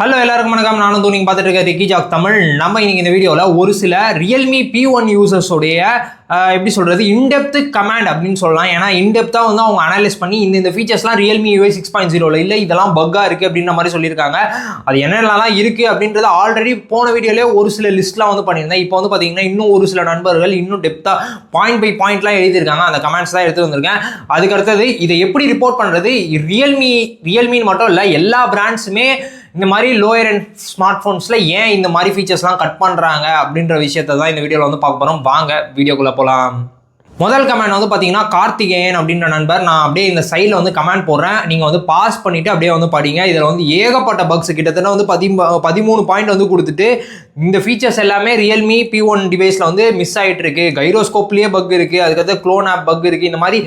Hello எல்லாருக்கும் வணக்கம். நானும் நீங்கள் பார்த்துட்டு இருக்க ரிக்கி ஜாக் தமிழ். நம்ம இன்னைக்கு இந்த வீடியோவில் ஒரு சில ரியல்மி P1 யூசர்ஸோடைய எப்படி சொல்கிறது இன்டெப்த் கமாண்ட் அப்படின்னு சொல்லலாம். ஏன்னா இன்டெப்த்தாக வந்து அவங்க அனலைஸ் பண்ணி இந்த ஃபீச்சர்ஸ்லாம் ரியல்மி UI 6.0 இல்லை இதெல்லாம் பக்காக இருக்குது அப்படின்ற மாதிரி சொல்லியிருக்காங்க. அது என்னென்னலாம் இருக்குது அப்படின்றது ஆல்ரெடி போன வீடியோலேயே ஒரு சில லிஸ்ட்லாம் வந்து பண்ணியிருந்தேன். இப்போ வந்து பார்த்தீங்கன்னா இன்னும் ஒரு சில நண்பர்கள் இன்னும் டெப்த்தாக பாயிண்ட் பை பாயிண்ட்லாம் எழுதியிருக்காங்க. அந்த கமெண்ட்ஸ் தான் எடுத்து வந்திருக்கேன். அதுக்கு அடுத்தது இதை எப்படி ரிப்போர்ட் பண்ணுறது, ரியல்மின்னு மட்டும் இல்லை எல்லா பிராண்ட்ஸுமே இந்த மாதிரி லோயர் அண்ட் ஸ்மார்ட் ஃபோன்ஸில் ஏன் இந்த மாதிரி ஃபீச்சர்ஸ்லாம் கட் பண்ணுறாங்க அப்படின்ற விஷயத்தை தான் இந்த வீடியோவில் வந்து பார்க்க போகிறோம். வாங்க வீடியோக்குள்ளே போகலாம். முதல் கமெண்ட் வந்து பார்த்தீங்கன்னா கார்த்திகேயன் அப்படின்ற நண்பர். நான் அப்படியே இந்த சைடில் வந்து கமெண்ட் போடுறேன், நீங்கள் வந்து பாஸ் பண்ணிவிட்டு அப்படியே வந்து படிங்க. இதில் வந்து ஏகப்பட்ட பக்ஸ் கிட்டத்தட்ட வந்து 13 பாயிண்ட் வந்து கொடுத்துட்டு இந்த ஃபீச்சர்ஸ் எல்லாமே ரியல்மி P1 டிவைஸில் வந்து மிஸ் ஆகிட்டு இருக்கு. கைரோஸ்கோப்லேயே பக் இருக்குது, அதுக்கடுத்து க்ளோன் ஆப் பக் இருக்குது. இந்த மாதிரி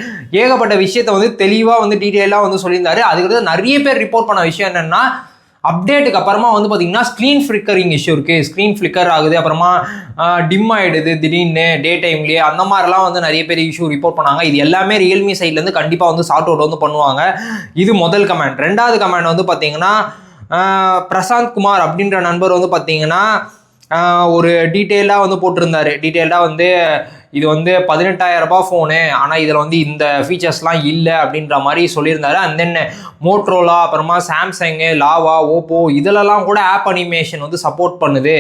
ஏகப்பட்ட விஷயத்தை வந்து தெளிவாக வந்து டீட்டெயிலாக வந்து சொல்லியிருந்தாரு. அதுக்கடுத்து நிறைய பேர் ரிப்போர்ட் பண்ண விஷயம் என்னென்னா அப்டேட்டுக்கு அப்புறமா வந்து பார்த்தீங்கன்னா ஸ்க்ரீன் ஃப்ளிக்கரிங் இஷ்யூ இருக்குது. ஸ்க்ரீன் ஃப்ளிக்கர் ஆகுது, அப்புறமா டிம் ஆகிடுது திடீர்னு டே டைம்லேயே. அந்த மாதிரிலாம் வந்து நிறைய பேர் இஷ்யூ ரிப்போர்ட் பண்ணாங்க. இது எல்லாமே ரியல்மி சைட்லேருந்து கண்டிப்பாக வந்து சார்ட் அவுட் வந்து பண்ணுவாங்க. இது முதல் கமெண்ட். ரெண்டாவது கமெண்ட் வந்து பார்த்தீங்கன்னா பிரசாந்த் குமார் அப்படின்ற நண்பர் வந்து பார்த்தீங்கன்னா ஒரு டீட்டெயிலாக வந்து போட்டிருந்தாரு. டீட்டெயில்டாக வந்து இது வந்து 18,000 ரூபாய் ஃபோனு, ஆனால் இதில் வந்து இந்த ஃபீச்சர்ஸ்லாம் இல்லை அப்படின்ற மாதிரி சொல்லியிருந்தாரு. அண்ட் தென் மோட்ரோலா, அப்புறமா சாம்சங்கு, லாவா, ஓப்போ இதிலலாம் கூட ஆப் அனிமேஷன் வந்து சப்போர்ட் பண்ணுது.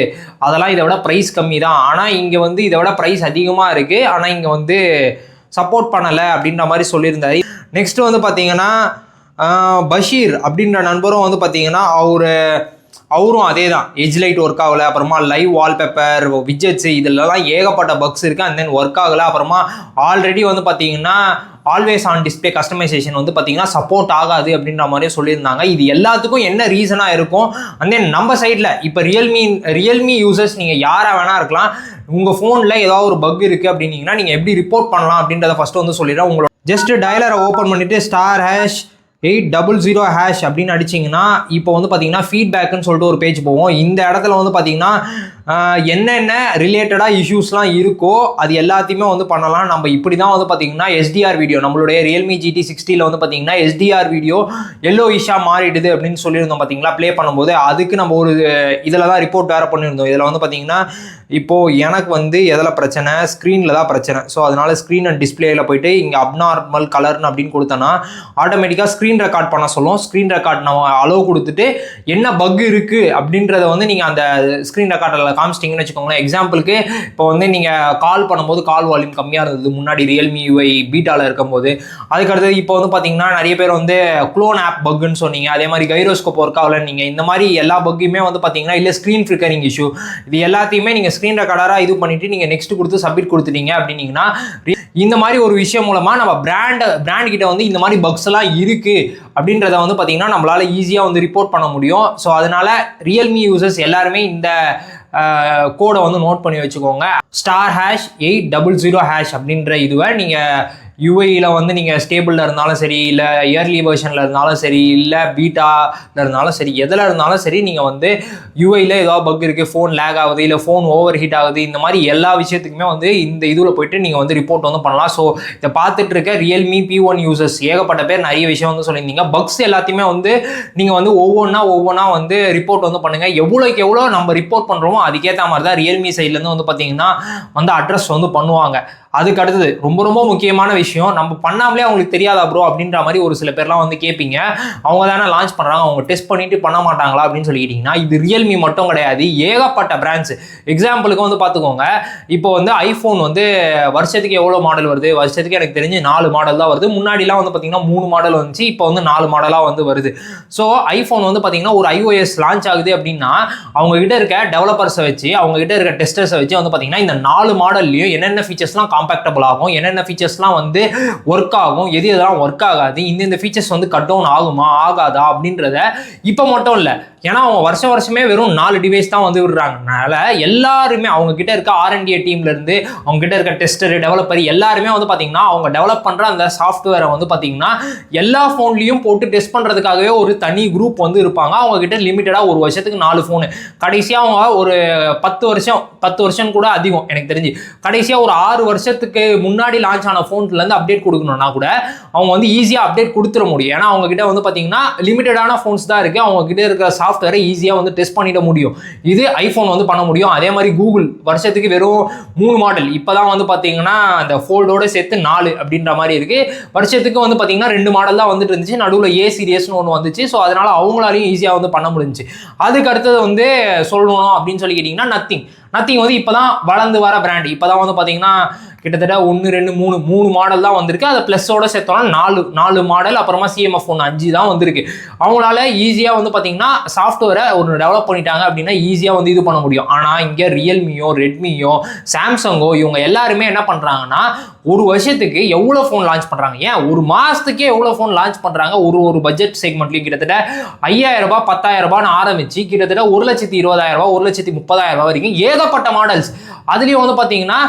அதெல்லாம் இதை விட ப்ரைஸ் கம்மி தான், ஆனால் இங்கே வந்து இதை விட ப்ரைஸ் அதிகமாக இருக்குது, ஆனால் இங்கே வந்து சப்போர்ட் பண்ணலை அப்படின்ற மாதிரி சொல்லியிருந்தாரு. நெக்ஸ்ட்டு வந்து பார்த்தீங்கன்னா பஷீர் அப்படின்ற நண்பரும் வந்து பார்த்தீங்கன்னா அவரும் அதே தான், எஜ் லைட் ஒர்க் ஆகலை, அப்புறமா லைவ் வால்பேப்பர் விஜெட்ஸ் இதிலலாம் ஏகப்பட்ட பக்ஸ் இருக்குது. அண்ட் தென் ஒர்க் ஆகலை. அப்புறமா ஆல்ரெடி வந்து பார்த்தீங்கன்னா ஆல்வேஸ் ஆன் டிஸ்பிளே கஸ்டமைசேஷன் வந்து பார்த்தீங்கன்னா சப்போர்ட் ஆகாது அப்படின்ற மாதிரியே சொல்லியிருந்தாங்க. இது எல்லாத்துக்கும் என்ன ரீசனாக இருக்கும்? அண்ட் தென் நம்ம சைடில் இப்போ ரியல்மி யூசர்ஸ் நீங்கள் யாராக வேணா இருக்கலாம், உங்கள் ஃபோனில் ஏதாவது ஒரு பக் இருக்குது அப்படின்னீங்கன்னா நீங்கள் எப்படி ரிப்போர்ட் பண்ணலாம் அப்படின்றத ஃபஸ்ட்டு வந்து சொல்லிடுறேன். உங்களோட ஜஸ்ட் டயலரை ஓப்பன் பண்ணிவிட்டு *800# அப்படின்னு அடிச்சிங்கன்னா இப்போ வந்து பார்த்தீங்கன்னா ஃபீட்பேக்குன்னு சொல்லிட்டு ஒரு பேஜ் போவோம். இந்த இடத்துல வந்து பார்த்தீங்கன்னா என்னென்ன ரிலேட்டடாக இஷ்யூஸ்லாம் இருக்கோ அது எல்லாத்தையுமே வந்து பண்ணலாம். நம்ம இப்படி தான் வந்து பார்த்தீங்கன்னா SDR வீடியோ, நம்மளுடைய ரியல்மி GT60 வந்து பார்த்தீங்கன்னா SDR வீடியோ எல்லோ இஷ்ஷாக மாறிடுது அப்படின்னு சொல்லியிருந்தோம் பார்த்தீங்களா ப்ளே பண்ணும்போது. அதுக்கு நம்ம ஒரு இதில் தான் ரிப்போர்ட் வேறு பண்ணியிருந்தோம். இதில் வந்து பார்த்தீங்கன்னா இப்போது எனக்கு வந்து எதில் பிரச்சனை, ஸ்க்ரீனில் தான் பிரச்சனை. ஸோ அதனால் ஸ்க்ரீன் அண்ட் டிஸ்பிளேயில் போயிட்டு இங்கே அப்நார்மல் கலர்னு அப்படின்னு கொடுத்தோன்னா ஆட்டோமேட்டிக்காக ஸ்க்ரீன் ரெக்கார்ட் பண்ண சொல்லும். ஸ்க்ரீன் ரெக்கார்ட் நம்ம அலோவ் கொடுத்துட்டு என்ன பக் இருக்குது அப்படின்றத வந்து நீங்கள் அந்த ஸ்க்ரீன் ரெக்கார்டில் காமிச்சிட்டிங்கன்னு வச்சுக்கோங்களேன். எக்ஸாம்பிளுக்கு இப்போ வந்து நீங்கள் கால் பண்ணும்போது கால் வால்யூம் கம்மியாக இருந்தது முன்னாடி ரியல்மி UI பீட்டாவில் இருக்கும்போது. அதுக்கடுத்தது இப்போ வந்து பார்த்தீங்கன்னா நிறைய பேர் வந்து க்ளோன் ஆப் பக்குன்னு சொன்னீங்க, அதே மாதிரி கைரோஸ்கோப் ஒர்க் ஆகலன்னு நீங்கள். இந்த மாதிரி எல்லா பக்குமே வந்து பார்த்தீங்கன்னா இல்லை ஸ்க்ரீன் ஃப்ளிக்கரிங் இஷ்யூ, இது எல்லாத்தையுமே நீங்கள் ஸ்க்ரீன் ரெக்கார்டராக இது பண்ணிவிட்டு நீங்கள் நெக்ஸ்ட் கொடுத்து சப்மிட் கொடுத்துட்டீங்க அப்படின்னீங்கன்னா இந்த மாதிரி ஒரு விஷயம் மூலமாக நம்ம பிராண்ட் கிட்ட வந்து இந்த மாதிரி பக்ஸ் எல்லாம் இருக்குது அப்படின்றத வந்து பார்த்தீங்கன்னா நம்மளால் ஈஸியாக வந்து ரிப்போர்ட் பண்ண முடியும். ஸோ அதனால் ரியல்மி யூசர்ஸ் எல்லாருமே இந்த கோடை வந்து நோட் பண்ணி வச்சுக்கோங்க. *800# அப்படின்ற இதுவை நீங்கள் யூஐயில் வந்து நீங்கள் ஸ்டேபிளில் இருந்தாலும் சரி, இல்லை இயர்லி வெர்ஷனில் இருந்தாலும் சரி, இல்லை பீட்டாவில் இருந்தாலும் சரி, எதில் இருந்தாலும் சரி, நீங்கள் வந்து யூஐயில் ஏதாவது பக் இருக்குது, ஃபோன் லேக் ஆகுது, இல்லை ஃபோன் ஓவர் ஹீட் ஆகுது, இந்த மாதிரி எல்லா விஷயத்துக்குமே வந்து இந்த இதில் போய்ட்டு நீங்கள் வந்து ரிப்போர்ட் வந்து பண்ணலாம். ஸோ இதை பார்த்துட்டு இருக்க ரியல்மி P1 யூசர்ஸ் ஏகப்பட்ட பேர் நிறைய விஷயம் வந்து சொல்லியிருந்தீங்க. பக்ஸ் எல்லாத்தையுமே வந்து நீங்கள் வந்து ஒவ்வொன்றா வந்து ரிப்போர்ட் வந்து பண்ணுங்கள். எவ்வளோக்கு எவ்வளோ நம்ம ரிப்போர்ட் பண்ணுறோமோ அதுக்கேற்ற மாதிரி தான் ரியல்மி சைட்லேருந்து வந்து பார்த்தீங்கன்னா வந்து அட்ரஸ் வந்து பண்ணுவாங்க. அதுக்கு அடுத்தது ரொம்ப ரொம்ப முக்கியமான விஷயம், நம்ம பண்ணாமலே அவங்களுக்கு தெரியாதா ப்ரோ அப்படின்ற மாதிரி ஒரு சில பேர்லாம் வந்து கேட்பீங்க. அவங்க தானே லான்ச் பண்ணுறாங்க, அவங்க டெஸ்ட் பண்ணிட்டு பண்ண மாட்டாங்களா அப்படின்னு சொல்லிக்கிட்டிங்கன்னா இது ரியல்மி மட்டும் கிடையாது, ஏகப்பட்ட பிராண்ட்ஸ். எக்ஸாம்பிளுக்கு வந்து பார்த்துக்கோங்க, இப்போ வந்து ஐஃபோன் வந்து வருஷத்துக்கு எவ்வளோ மாடல் வருது, வருஷத்துக்கு எனக்கு தெரிஞ்சு 4 மாடல் தான் வருது. முன்னாடிலாம் வந்து பார்த்தீங்கன்னா 3 மாடல் வந்துச்சு, இப்போ வந்து 4 மாடலாக வந்து வருது. ஸோ ஐஃபோன் வந்து பார்த்தீங்கன்னா ஒரு iOS லான்ச் ஆகுது அப்படின்னா அவங்க கிட்ட இருக்க டெவலப்பர்ஸை வச்சு, அவங்க கிட்ட இருக்க டெஸ்டர்ஸை வச்சு வந்து பார்த்தீங்கன்னா இந்த 4 மாடல்லையும் என்னென்ன ஃபீச்சர்ஸ்லாம் காம்பேக்டபிள் ஆகும், என்னென்ன ஃபீச்சர்ஸ்லாம் வந்து ஒர்க் ஆகும், எதெல்லாம் ஒர்க் ஆகாது, இந்த ஃபீச்சர்ஸ் வந்து கட் டவுன் ஆகுமா ஆகாதா அப்படின்றத இப்போ மட்டும் இல்லை, ஏன்னா அவங்க வருஷமே வெறும் 4 டிவைஸ் தான் வந்து விடுறாங்கனால எல்லாருமே அவங்க கிட்ட இருக்க R&D டீம்லேருந்து அவங்க கிட்ட இருக்க டெஸ்டர் டெவலப்பர் எல்லாருமே வந்து பார்த்தீங்கன்னா அவங்க டெவலப் பண்ணுற அந்த சாஃப்ட்வேரை வந்து பார்த்தீங்கன்னா எல்லா ஃபோன்லையும் போட்டு டெஸ்ட் பண்ணுறதுக்காகவே ஒரு தனி குரூப் வந்து இருப்பாங்க. அவங்க கிட்ட லிமிட்டடாக ஒரு வருஷத்துக்கு 4 ஃபோனு, கடைசியாக அவங்க ஒரு 10 வருஷம் கூட அதிகம் எனக்கு தெரிஞ்சு, கடைசியாக ஒரு 6 வருஷத்துக்கு முன்னாடி லான்ச் ஆன ஃபோன்லேருந்து அப்டேட் கொடுக்கணும்னா கூட அவங்க வந்து ஈஸியாக அப்டேட் கொடுத்துட முடியும். ஏன்னா அவங்க கிட்ட வந்து பார்த்தீங்கன்னா லிமிட்டடான ஃபோன்ஸ் தான் இருக்குது. அவங்க கிட்ட இருக்கிற சாஃப்ட்வேரை ஈஸியாக வந்து டெஸ்ட் பண்ணிட முடியும். இது ஐஃபோன் வந்து பண்ண முடியும். அதே மாதிரி கூகுள் வருஷத்துக்கு வெறும் 3 மாடல், இப்போ தான் வந்து பார்த்தீங்கன்னா அந்த ஃபோல்டோட சேர்த்து 4 அப்படின்ற மாதிரி இருக்குது. வருஷத்துக்கு வந்து பார்த்தீங்கன்னா 2 மாடல் தான் வந்துட்டு இருந்துச்சு. நடுவில் ஏ சீரியஸ்னு ஒன்று வந்துச்சு. ஸோ அதனால அவங்களாலையும் ஈஸியாக வந்து பண்ண முடிஞ்சிச்சு. அதுக்கு அடுத்தது வந்து சொல்லணும் அப்படின்னு சொல்லி கேட்டிங்கன்னா நத்திங் வந்து இப்போ தான் வளர்ந்து வர பிராண்ட். இப்போ தான் வந்து பார்த்தீங்கன்னா கிட்டத்தட்ட 1 2 3 மாடல் தான் வந்திருக்கு. அதை ப்ளஸோட சேர்த்தோம்னா 4 மாடல், அப்புறமா CMF 5 தான் வந்திருக்கு. அவங்களால ஈஸியாக வந்து பார்த்தீங்கன்னா சாஃப்ட்வேரை ஒரு டெவலப் பண்ணிட்டாங்க அப்படின்னா ஈஸியாக வந்து இது பண்ண முடியும். ஆனால் இங்கே ரியல்மியோ, ரெட்மியோ, சாம்சங்கோ இவங்க எல்லாருமே என்ன பண்ணுறாங்கன்னா ஒரு வருஷத்துக்கு எவ்வளோ ஃபோன் லான்ச் பண்ணுறாங்க, ஏன் ஒரு மாதத்துக்கே எவ்வளோ ஃபோன் லான்ச் பண்ணுறாங்க. ஒரு பட்ஜெட் செக்மெண்ட்லேயும் கிட்டத்தட்ட 5000 ரூபாய் 10,000 ரூபான்னு ஆரம்பிச்சு கிட்டத்தட்ட 1,20,000 ரூபாய் 1,30,000 ரூபாய் வரைக்கும் ஏகப்பட்ட மாடல்ஸ். அதுலேயும் வந்து பார்த்தீங்கன்னா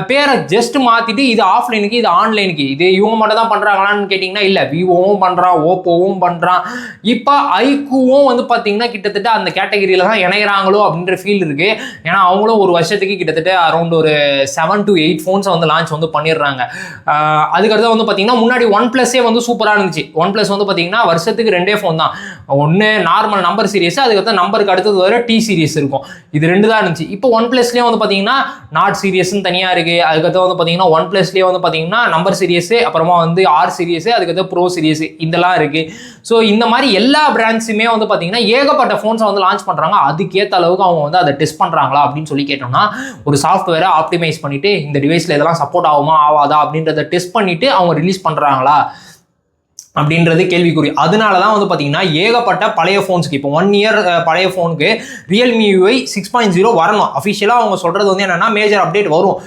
பேரை ஜஸ்ட் மாற்றிட்டு இது ஆஃப்லைனுக்கு இது ஆன்லைனுக்கு, இது இவங்க மட்டும் தான் பண்ணுறாங்களான்னு கேட்டிங்கன்னா இல்லை, விவோவும் பண்ணுறான், ஓப்போவும் பண்ணுறான், இப்போ ஐக்கூவும் வந்து பார்த்தீங்கன்னா கிட்டத்தட்ட அந்த கேட்டகரியில் தான் இணைகிறாங்களோ அப்படின்ற ஃபீல் இருக்குது. ஏன்னா அவங்களும் ஒரு வருஷத்துக்கு கிட்டத்தட்ட அரௌண்ட் ஒரு 7 to 8 ஃபோன்ஸை வந்து லான்ச் வந்து பண்ணிடுறாங்க. அதுக்கடுத்து வந்து பார்த்தீங்கன்னா முன்னாடி OnePlus வந்து சூப்பராக இருந்துச்சு. OnePlus வந்து பார்த்தீங்கன்னா வருஷத்துக்கு 2 ஃபோன் தான், ஒன்று நார்மல் நம்பர் சீரியஸ், அதுக்கடுத்து நம்பருக்கு அடுத்தது வர T சீரியஸ் இருக்கும். இது 2 தான் இருந்துச்சு. இப்போ OnePlusலேயே வந்து பார்த்தீங்கன்னா நாட் சீரியஸ்ன்னு தனியாக இருக்கு. அதுக்கடுத்து வந்து பார்த்தீங்கன்னா OnePlusலேயே வந்து பார்த்தீங்கன்னா நம்பர் சீரியஸ், அப்புறமா வந்து R சீரியஸ், அதுக்கடுத்து ப்ரோ சீரியஸ் இதெல்லாம் இருக்கு. ஸோ இந்த மாதிரி எல்லா பிராண்ட்ஸுமே வந்து பார்த்தீங்கன்னா ஏகப்பட்ட ஃபோன்ஸை வந்து லான்ச் பண்ணுறாங்க. அதுக்கேற்ற அளவுக்கு அவங்க வந்து அதை டெஸ்ட் பண்ணுறாங்களா அப்படின்னு சொல்லி கேட்டோம்னா ஒரு சாஃப்ட்வேரை ஆப்டிமைஸ் பண்ணிட்டு இந்த டிவைஸில் இதெல்லாம் சப்போர்ட் ஆகுமா ஆகாதா அப்படின்றத டெஸ்ட் பண்ணிட்டு அவங்க ரிலீஸ் பண்ணுறாங்களா அப்படின்றது கேள்விக்குறி. அதனால தான் வந்து பார்த்தீங்கன்னா ஏகப்பட்ட பழைய ஃபோன்ஸுக்கு இப்போ 1 இயர் பழைய ஃபோனுக்கு Realme UI 6.0 வரணும். அஃபிஷியலாக அவங்க சொல்கிறது வந்து என்னென்னா மேஜர் அப்டேட் வரும்,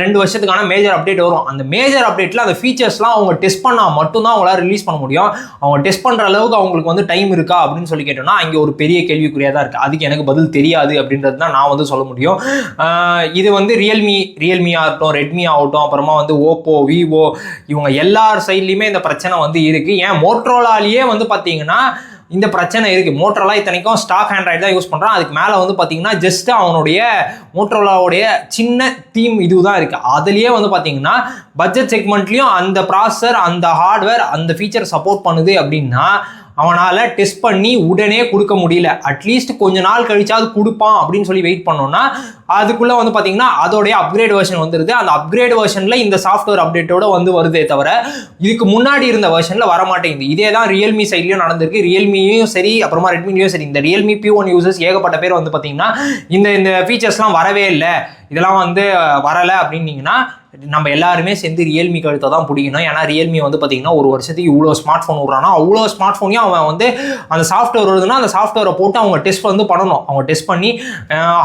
2 வருஷத்துக்கான மேஜர் அப்டேட் வரும். அந்த மேஜர் அப்டேட்டில் அந்த ஃபீச்சர்ஸ்லாம் அவங்க டெஸ்ட் பண்ணால் மட்டும்தான் அவங்களால ரிலீஸ் பண்ண முடியும். அவங்க டெஸ்ட் பண்ணுற அளவுக்கு அவங்களுக்கு வந்து டைம் இருக்கா அப்படின்னு சொல்லி கேட்டோம்னா அங்கே ஒரு பெரிய கேள்விக்குறியாக தான் இருக்குது. அதுக்கு எனக்கு பதில் தெரியாது அப்படின்றது தான் நான் வந்து சொல்ல முடியும். இது வந்து ரியல்மி ஆகட்டும், ரெட்மி ஆகட்டும், அப்புறமா வந்து ஓப்போ, விவோ இவங்க எல்லார் சைட்லேயுமே இந்த பிரச்சனை வந்து இருக்குது. ஏன் மோட்டரோலாலேயே வந்து பார்த்தீங்கன்னா இந்த பிரச்சனை இருக்குது. மோட்டரோலா இத்தனைக்கும் ஸ்டாக் ஆண்ட்ராய்டு தான் யூஸ் பண்ணுறான். அதுக்கு மேலே வந்து பார்த்தீங்கன்னா ஜஸ்ட் அவனுடைய மோட்டரோலாவுடைய சின்ன தீம் இதுதான் இருக்குது. அதுலேயே வந்து பார்த்தீங்கன்னா பட்ஜெட் செக்மெண்ட்லேயும் அந்த ப்ராசஸர், அந்த ஹார்ட்வேர், அந்த ஃபீச்சர் சப்போர்ட் பண்ணுது அப்படின்னா அவனால் டெஸ்ட் பண்ணி உடனே கொடுக்க முடியல. அட்லீஸ்ட் கொஞ்ச நாள் கழிச்சாவது கொடுப்பான் அப்படின்னு சொல்லி வெயிட் பண்ணோம்னா அதுக்குள்ளே வந்து பார்த்தீங்கன்னா அதோடைய அப்கிரேட் வெர்ஷன் வந்துடுது. அந்த அப்கிரேட் வெர்ஷனில் இந்த சாஃப்ட்வேர் அப்டேட்டோட வந்து வருதே தவிர இதுக்கு முன்னாடி இருந்த வெர்ஷனில் வரமாட்டேங்குது. இதே தான் ரியல்மி சைட்லையும் நடந்திருக்கு. ரியல்மியும் சரி, அப்புறமா ரெட்மிலையும் சரி, இந்த Realme P1 யூசர்ஸ் ஏகப்பட்ட பேர் வந்து பார்த்தீங்கன்னா இந்த ஃபீச்சர்ஸ்லாம் வரவே இல்லை, இதெல்லாம் வந்து வரலை அப்படின்னீங்கன்னா நம்ம எல்லாருமே சேர்ந்து ரியல்மி கழுத்தை தான் பிடிக்கணும். ஏன்னா ரியல்மி வந்து பார்த்தீங்கன்னா ஒரு வருஷத்துக்கு இவ்வளோ ஸ்மார்ட் ஃபோன் விட்றானா அவ்வளோ ஸ்மார்ட் ஃபோனையும் அவன் வந்து அந்த சாஃப்ட்வேர் வருதுன்னா அந்த சாஃப்ட்வேரை போட்டு அவங்க டெஸ்ட் வந்து பண்ணணும். அவங்க டெஸ்ட் பண்ணி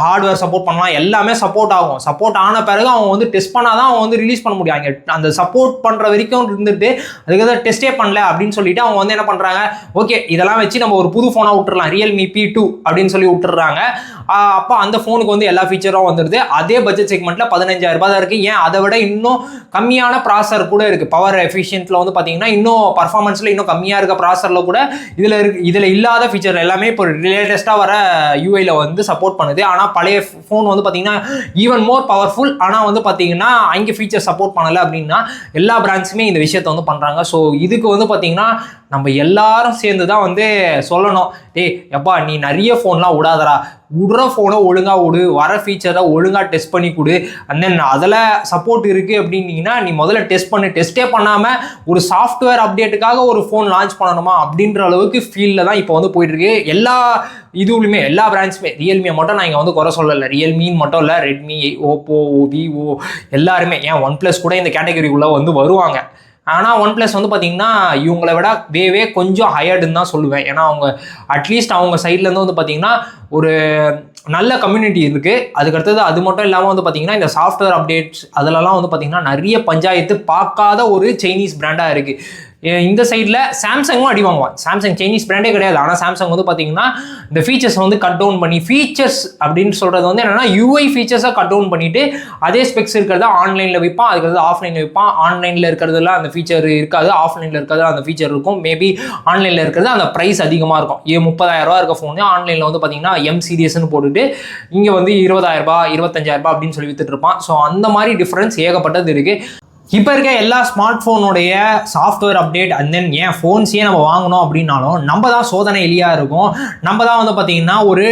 ஹார்ட்வேர் சப்போர்ட் பண்ணலாம், எல்லாமே சப்போர்ட் ஆகும். சப்போர்ட் ஆன பிறகு அவங்க வந்து டெஸ்ட் பண்ணால் தான் அவங்க வந்து ரிலீஸ் பண்ண முடியும். அங்கே அந்த சப்போர்ட் பண்ணுற வரைக்கும் இருந்துட்டு அதுக்கு டெஸ்ட்டே பண்ணல அப்படின்னு சொல்லிட்டு அவங்க வந்து என்ன பண்ணுறாங்க, ஓகே இதெல்லாம் வச்சு நம்ம ஒரு புது ஃபோனாக விட்டுறலாம், Realme P2 அப்படின்னு சொல்லி விட்டுறாங்க. அப்போ அந்த ஃபோனுக்கு வந்து எல்லா ஃபீச்சரும் வந்துடுது. அதே பட்ஜெட் செக்மெண்ட்டில் 15,000 ரூபாய் தான் இருக்குது. ஏன் அதை விட இன்னும் கம்மியான ப்ராசர் கூட இருக்குது. பவர் எஃபிஷியன்ட்டில் வந்து பார்த்தீங்கன்னா இன்னும் பர்ஃபார்மன்ஸில் இன்னும் கம்மியாக இருக்க ப்ராசரில் கூட இதில் இல்லாத ஃபீச்சர் எல்லாமே இப்போ லேட்டஸ்ட்டாக வர யூஐயில் வந்து சப்போர்ட் பண்ணுது. ஆனால் பழைய ஃபோன் வந்து பார்த்தீங்கன்னா ஈவன் மோர் பவர்ஃபுல், ஆனால் வந்து பார்த்தீங்கன்னா அங்கே ஃபீச்சர் சப்போர்ட் பண்ணலை அப்படின்னா எல்லா பிராண்ட்ஸுமே இந்த விஷயத்தை வந்து பண்ணுறாங்க. ஸோ இதுக்கு வந்து பார்த்தீங்கன்னா நம்ம எல்லாரும் சேர்ந்து தான் வந்து சொல்லணும், எப்பா நீ நிறைய ஃபோன்லாம் விடாதரா, விடுற ஃபோனை ஒழுங்காக விடு, வர ஃபீச்சரை ஒழுங்காக டெஸ்ட் பண்ணி கொடு. அண்ட் தென் அதில் சப்போர்ட் இருக்குது அப்படின்னீங்கன்னா நீ முதல்ல டெஸ்ட்டே பண்ணாமல் ஒரு சாஃப்ட்வேர் அப்டேட்டுக்காக ஒரு ஃபோன் லான்ச் பண்ணணுமா அப்படின்ற அளவுக்கு ஃபீல்டில் தான் இப்போ வந்து போயிட்டுருக்கு. எல்லா இதுவுமே எல்லா பிராண்ட்ஸுமே, ரியல்மியை மட்டும் நான் இங்கே வந்து குறை சொல்லலை, ரியல்மின்னு மட்டும் இல்லை, ரெட்மி, ஓப்போ, விவோ எல்லாருமே, ஏன் OnePlus கூட இந்த கேட்டகரிக்குள்ளே வந்து வருவாங்க. ஆனால் OnePlus வந்து பார்த்தீங்கன்னா இவங்களை விட கொஞ்சம் ஹையர்டுன்னு தான் சொல்லுவேன். ஏன்னா அவங்க அட்லீஸ்ட் அவங்க சைட்லேருந்து வந்து பார்த்தீங்கன்னா ஒரு நல்ல கம்யூனிட்டி இருக்குது. அதுக்கடுத்தது அது மட்டும் இல்லாமல் வந்து பார்த்தீங்கன்னா இந்த சாஃப்ட்வேர் அப்டேட்ஸ் அதிலலாம் வந்து பார்த்தீங்கன்னா நிறைய பஞ்சாயத்து பார்க்காத ஒரு சைனீஸ் பிராண்டாக இருக்குது. இந்த சைடில் சாம்சங்கும் அடி வாங்குவான். சாம்சங் சைனீஸ் பிராண்டே கிடையாது, ஆனால் சாம்சங் வந்து பார்த்தீங்கன்னா இந்த ஃபீச்சர்ஸ் வந்து கட் டவுன் பண்ணி, ஃபீச்சர்ஸ் அப்படின்னு சொல்கிறது வந்து என்னென்னா UI ஃபீச்சர்ஸை கட் டவுன் பண்ணிவிட்டு அதே ஸ்பெக்ஸ் இருக்கிறத ஆன்லைனில் விற்பான், அதுக்கடுத்து ஆஃப்லைனில் விற்பான். ஆன்லைனில் இருக்கிறதுல அந்த ஃபீச்சர் இருக்காது, ஆஃப்லைனில் இருக்கிறது அந்த ஃபீச்சர் இருக்கும். மேபி ஆன்லைனில் இருக்கிறது அந்த ப்ரைஸ் அதிகமாக இருக்கும். 30,000 ரூபா இருக்க ஃபோனு ஆன்லைனில் வந்து பார்த்தீங்கன்னா M சீரியஸ்னு போட்டுட்டு இங்கே வந்து 20,000 ரூபாய் 25,000 ரூபாய் அப்படின்னு சொல்லி வித்துட்டு இருப்பான். ஸோ அந்த மாதிரி டிஃப்ரென்ஸ் ஏகப்பட்டது இருக்குது. இப்போ இருக்க எல்லா ஸ்மார்ட் ஃபோனுடைய சாஃப்ட்வேர் அப்டேட் அண்ட் தென் ஏன் ஃபோன்ஸையே நம்ம வாங்கணும் அப்படின்னாலும் நம்ம தான் சோதனை எலியாக இருக்கும். நம்ம தான் வந்து பார்த்தீங்கன்னா ஒரு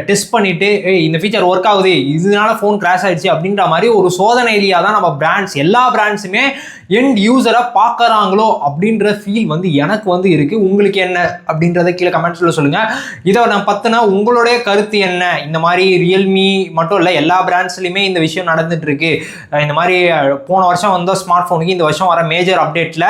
டெஸ்ட் பண்ணிவிட்டு இந்த ஃபீச்சர் ஒர்க் ஆகுது, இதனால ஃபோன் கிராஷ் ஆகிடுச்சு அப்படின்ற மாதிரி ஒரு சோதனை எலியாக தான் நம்ம பிராண்ட்ஸ் எல்லா பிராண்ட்ஸுமே எண்ட் யூஸரை பார்க்குறாங்களோ அப்படின்ற ஃபீல் வந்து எனக்கு வந்து இருக்குது. உங்களுக்கு என்ன அப்படின்றத கீழே கமெண்ட்ஸில் சொல்லுங்கள். இதை நான் பற்றினா உங்களுடைய கருத்து என்ன? இந்த மாதிரி ரியல்மி மட்டும் இல்லை, எல்லா பிராண்ட்ஸ்லையுமே இந்த விஷயம் நடந்துகிட்ருக்கு. இந்த மாதிரி போன வருஷம் வந்து ஸ்மார்ட் ஃபோனுக்கு இந்த வருஷம் வர மேஜர் அப்டேட்டில்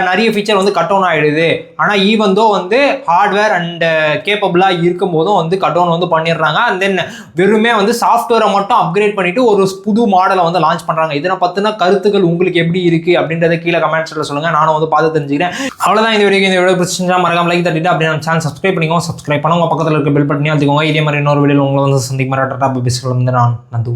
நிறைய ஃபீச்சர் வந்து கட் டவுன் ஆகிடுது. ஆனால் ஈவன் தோ வந்து ஹார்ட்வேர் அண்ட் கேப்பபிளாக இருக்கும் போதும் வந்து கட் டவுன் வந்து பண்ணிடுறாங்க. அண்ட் தென் வெறுமே வந்து சாஃப்ட்வேரை மட்டும் அப்கிரேட் பண்ணிவிட்டு ஒரு புது மாடலை வந்து லான்ச் பண்ணுறாங்க. இதனை பற்றின கருத்துக்கள் உங்களுக்கு எப்படி இருக்குது அப்படின்றத கீழே கமெண்ட்ஸ்ல சொல்லுங்க. நானும் வந்து பார்த்து தெரிஞ்சுக்கிறேன். அவ்வளவுதான் இந்த வீடியோ பிடிச்சிருந்தா மறக்காம லைக் தட்டிட்டு அப்படியே நம்ம சேனல் சப்ஸ்கிரைப் பண்ணிக்கோங்க. சப்ஸ்கிரைப் பண்ணுங்க, பக்கத்தில் இருக்க பெல் பட்டனையும் அழுத்திக்கோங்க. இதே மாதிரி இன்னொரு வீடியோவில் உங்களை வந்து சந்திக்கும். நான் நந்து.